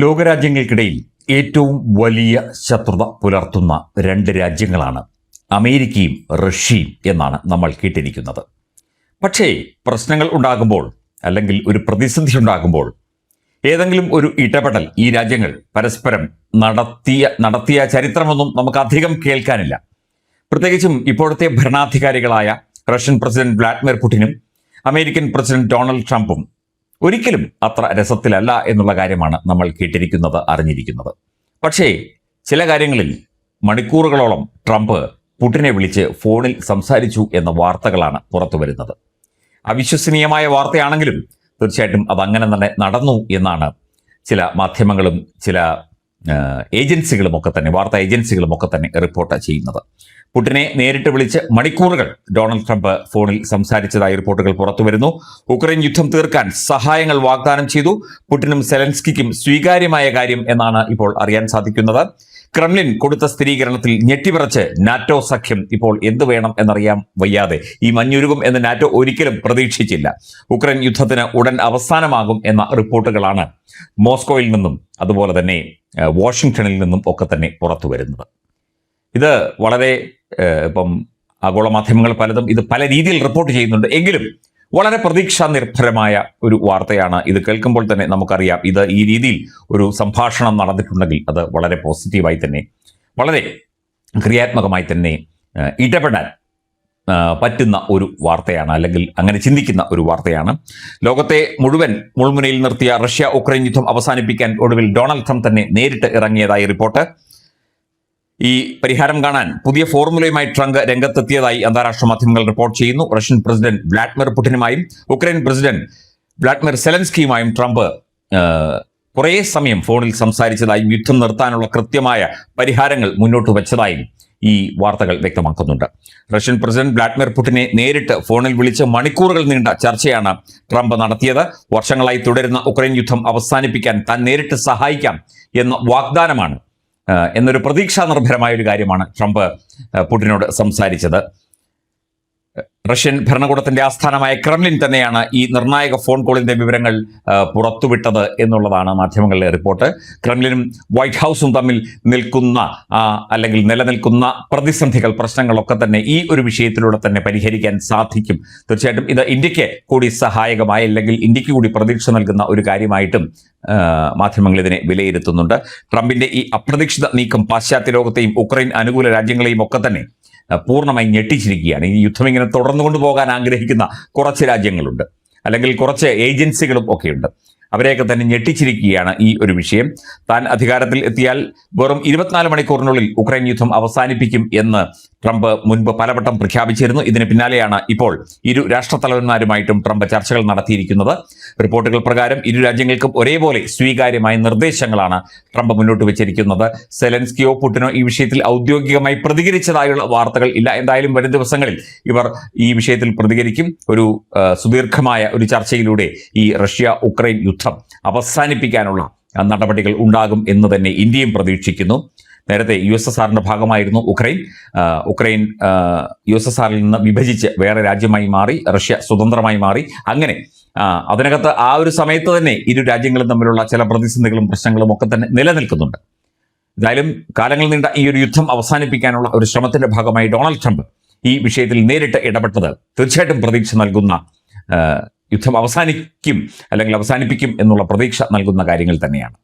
ലോകരാജ്യങ്ങൾക്കിടയിൽ ഏറ്റവും വലിയ ശത്രുത പുലർത്തുന്ന രണ്ട് രാജ്യങ്ങളാണ് അമേരിക്കയും റഷ്യയും എന്നാണ് നമ്മൾ കേട്ടിരിക്കുന്നത്. പക്ഷേ പ്രശ്നങ്ങൾ ഉണ്ടാകുമ്പോൾ അല്ലെങ്കിൽ ഒരു പ്രതിസന്ധി ഉണ്ടാകുമ്പോൾ ഏതെങ്കിലും ഒരു ഇടപെടൽ ഈ രാജ്യങ്ങൾ പരസ്പരം നടത്തിയ ചരിത്രമൊന്നും നമുക്ക് അധികം കേൾക്കാനില്ല. പ്രത്യേകിച്ചും ഇപ്പോഴത്തെ ഭരണാധികാരികളായ റഷ്യൻ പ്രസിഡന്റ് വ്ളാഡിമിർ പുടിനും അമേരിക്കൻ പ്രസിഡന്റ് ഡൊണാൾഡ് ട്രംപും ഒരിക്കലും അത്ര രസത്തിലല്ല എന്നുള്ള കാര്യമാണ് നമ്മൾ കേട്ടിരിക്കുന്നത്, അറിഞ്ഞിരിക്കുന്നത്. പക്ഷേ ചില കാര്യങ്ങളിൽ മണിക്കൂറുകളോളം ട്രംപ് പുടിനെ വിളിച്ച് ഫോണിൽ സംസാരിച്ചു എന്ന വാർത്തകളാണ് പുറത്തു വരുന്നത്. അവിശ്വസനീയമായ വാർത്തയാണെങ്കിലും തീർച്ചയായിട്ടും അതങ്ങനെ തന്നെ നടന്നു എന്നാണ് ചില മാധ്യമങ്ങളും ചില ഏജൻസികളുമൊക്കെ തന്നെ, വാർത്താ ഏജൻസികളുമൊക്കെ തന്നെ റിപ്പോർട്ട് ചെയ്യുന്നത്. പുടിനെ നേരിട്ട് വിളിച്ച് മണിക്കൂറുകൾ ഡൊണാൾഡ് ട്രംപ് ഫോണിൽ സംസാരിച്ചതായി റിപ്പോർട്ടുകൾ പുറത്തു വരുന്നു. ഉക്രൈൻ യുദ്ധം തീർക്കാൻ സഹായങ്ങൾ വാഗ്ദാനം ചെയ്തു. പുടിനും സെലൻസ്കിക്കും സ്വീകാര്യമായ കാര്യം എന്നാണ് ഇപ്പോൾ അറിയാൻ സാധിക്കുന്നത്. ക്രെംലിൻ കൊടുത്ത സ്ഥിരീകരണത്തിൽ ഞെട്ടിവിറച്ച് നാറ്റോ സഖ്യം ഇപ്പോൾ എന്ത് വേണം എന്നറിയാൻ വയ്യാതെ ഈ മഞ്ഞുരുകും എന്ന് നാറ്റോ ഒരിക്കലും പ്രതീക്ഷിച്ചില്ല. ഉക്രൈൻ യുദ്ധത്തിന് ഉടൻ അവസാനമാകും എന്ന റിപ്പോർട്ടുകളാണ് മോസ്കോയിൽ നിന്നും അതുപോലെ തന്നെ വാഷിംഗ്ടണിൽ നിന്നും ഒക്കെ തന്നെ പുറത്തു വരുന്നത്. ഇത് വളരെ ഇപ്പം ആഗോള മാധ്യമങ്ങൾ പലതും ഇത് പല രീതിയിൽ റിപ്പോർട്ട് ചെയ്യുന്നുണ്ട്. എങ്കിലും വളരെ പ്രതീക്ഷാ നിർഭരമായ ഒരു വാർത്തയാണ്. ഇത് കേൾക്കുമ്പോൾ തന്നെ നമുക്കറിയാം, ഇത് ഈ രീതിയിൽ ഒരു സംഭാഷണം നടന്നിട്ടുണ്ടെങ്കിൽ അത് വളരെ പോസിറ്റീവായി തന്നെ, വളരെ ക്രിയാത്മകമായി തന്നെ ഇടപെടാൻ പറ്റുന്ന ഒരു വാർത്തയാണ്, അല്ലെങ്കിൽ അങ്ങനെ ചിന്തിക്കുന്ന ഒരു വാർത്തയാണ്. ലോകത്തെ മുഴുവൻ മുൾമുനയിൽ നിർത്തിയ റഷ്യ ഉക്രൈൻ യുദ്ധം അവസാനിപ്പിക്കാൻ ഒടുവിൽ ഡൊണാൾഡ് ട്രംപ് തന്നെ നേരിട്ട് ഇറങ്ങിയതായി റിപ്പോർട്ട്. ഈ പരിഹാരം കാണാൻ പുതിയ ഫോർമുലയുമായി ട്രംപ് രംഗത്തെത്തിയതായി അന്താരാഷ്ട്ര മാധ്യമങ്ങൾ റിപ്പോർട്ട് ചെയ്യുന്നു. റഷ്യൻ പ്രസിഡന്റ് വ്ളാഡിമിർ പുടിനുമായും ഉക്രൈൻ പ്രസിഡന്റ് വ്ളാഡിമിർ സെലൻസ്കിയുമായും ട്രംപ് കുറേ സമയം ഫോണിൽ സംസാരിച്ചതായും യുദ്ധം നിർത്താനുള്ള കൃത്യമായ പരിഹാരങ്ങൾ മുന്നോട്ട് വെച്ചതായും ഈ വാർത്തകൾ വ്യക്തമാക്കുന്നുണ്ട്. റഷ്യൻ പ്രസിഡന്റ് വ്ളാഡിമിർ പുടിനെ നേരിട്ട് ഫോണിൽ വിളിച്ച് മണിക്കൂറുകൾ നീണ്ട ചർച്ചയാണ് ട്രംപ് നടത്തിയത്. വർഷങ്ങളായി തുടരുന്ന ഉക്രൈൻ യുദ്ധം അവസാനിപ്പിക്കാൻ താൻ നേരിട്ട് സഹായിക്കാം എന്ന വാഗ്ദാനമാണ്, എന്നൊരു പ്രതീക്ഷാ നിർഭരമായ ഒരു കാര്യമാണ് ട്രംപ് പുടിനോട് സംസാരിച്ചത്. റഷ്യൻ ഭരണകൂടത്തിന്റെ ആസ്ഥാനമായ ക്രെംലിൻ തന്നെയാണ് ഈ നിർണായക ഫോൺ കോളിന്റെ വിവരങ്ങൾ പുറത്തുവിട്ടത് എന്നുള്ളതാണ് മാധ്യമങ്ങളിലെ റിപ്പോർട്ട്. ക്രെംലിനും വൈറ്റ് ഹൗസും തമ്മിൽ നിലനിൽക്കുന്ന പ്രതിസന്ധികൾ, പ്രശ്നങ്ങളൊക്കെ തന്നെ ഈ ഒരു വിഷയത്തിലൂടെ തന്നെ പരിഹരിക്കാൻ സാധിക്കും. തീർച്ചയായിട്ടും ഇത് ഇന്ത്യക്ക് കൂടി സഹായകമായ, അല്ലെങ്കിൽ ഇന്ത്യക്ക് കൂടി പ്രതീക്ഷ നൽകുന്ന ഒരു കാര്യമായിട്ടും മാധ്യമങ്ങൾ ഇതിനെ വിലയിരുത്തുന്നുണ്ട്. ട്രംപിന്റെ ഈ അപ്രതീക്ഷിത നീക്കം പാശ്ചാത്യ ലോകത്തെയും ഉക്രൈൻ അനുകൂല രാജ്യങ്ങളെയും ഒക്കെ തന്നെ പൂർണ്ണമായി ഞെട്ടിച്ചിരിക്കുകയാണ്. ഈ യുദ്ധം ഇങ്ങനെ തുടർന്നു കൊണ്ടുപോകാൻ ആഗ്രഹിക്കുന്ന കുറച്ച് രാജ്യങ്ങളുണ്ട്, അല്ലെങ്കിൽ കുറച്ച് ഏജൻസികളും ഒക്കെയുണ്ട്. അവരെയൊക്കെ തന്നെ ഞെട്ടിച്ചിരിക്കുകയാണ് ഈ ഒരു വിഷയം. താൻ അധികാരത്തിൽ എത്തിയാൽ വെറും 24 മണിക്കൂറിനുള്ളിൽ ഉക്രൈൻ യുദ്ധം അവസാനിപ്പിക്കും എന്ന് ട്രംപ് മുൻപ് പലവട്ടം പ്രഖ്യാപിച്ചിരുന്നു. ഇതിന് പിന്നാലെയാണ് ഇപ്പോൾ ഇരു രാഷ്ട്രത്തലവന്മാരുമായിട്ടും ട്രംപ് ചർച്ചകൾ നടത്തിയിരിക്കുന്നത്. റിപ്പോർട്ടുകൾ പ്രകാരം ഇരു രാജ്യങ്ങൾക്കും ഒരേപോലെ സ്വീകാര്യമായ നിർദ്ദേശങ്ങളാണ് ട്രംപ് മുന്നോട്ട് വെച്ചിരിക്കുന്നത്. സെലൻസ്കിയോ പുടിനോ ഈ വിഷയത്തിൽ ഔദ്യോഗികമായി പ്രതികരിച്ചതായുള്ള വാർത്തകൾ ഇല്ല. എന്തായാലും വരും ദിവസങ്ങളിൽ ഇവർ ഈ വിഷയത്തിൽ പ്രതികരിക്കും. ഒരു സുദീർഘമായ ഒരു ചർച്ചയിലൂടെ ഈ റഷ്യ ഉക്രൈൻ യുദ്ധം അവസാനിപ്പിക്കാനുള്ള നടപടികൾ ഉണ്ടാകും എന്ന് തന്നെ ഇന്ത്യയും പ്രതീക്ഷിക്കുന്നു. നേരത്തെ USSRന്റെ ഭാഗമായിരുന്നു ഉക്രൈൻ USSRൽ നിന്ന് വിഭജിച്ച് വേറെ രാജ്യമായി മാറി, റഷ്യ സ്വതന്ത്രമായി മാറി. അങ്ങനെ അതിനകത്ത് ആ ഒരു സമയത്ത് തന്നെ ഇരു രാജ്യങ്ങളും തമ്മിലുള്ള ചില പ്രതിസന്ധികളും പ്രശ്നങ്ങളും ഒക്കെ തന്നെ നിലനിൽക്കുന്നുണ്ട്. എന്തായാലും കാലങ്ങൾ നീണ്ട ഈ ഒരു യുദ്ധം അവസാനിപ്പിക്കാനുള്ള ഒരു ശ്രമത്തിന്റെ ഭാഗമായി ഡൊണാൾഡ് ട്രംപ് ഈ വിഷയത്തിൽ നേരിട്ട് ഇടപെട്ടത് തീർച്ചയായിട്ടും പ്രതീക്ഷ നൽകുന്ന, യുദ്ധം അവസാനിപ്പിക്കും എന്നുള്ള പ്രതീക്ഷ നൽകുന്ന കാര്യങ്ങൾ തന്നെയാണ്.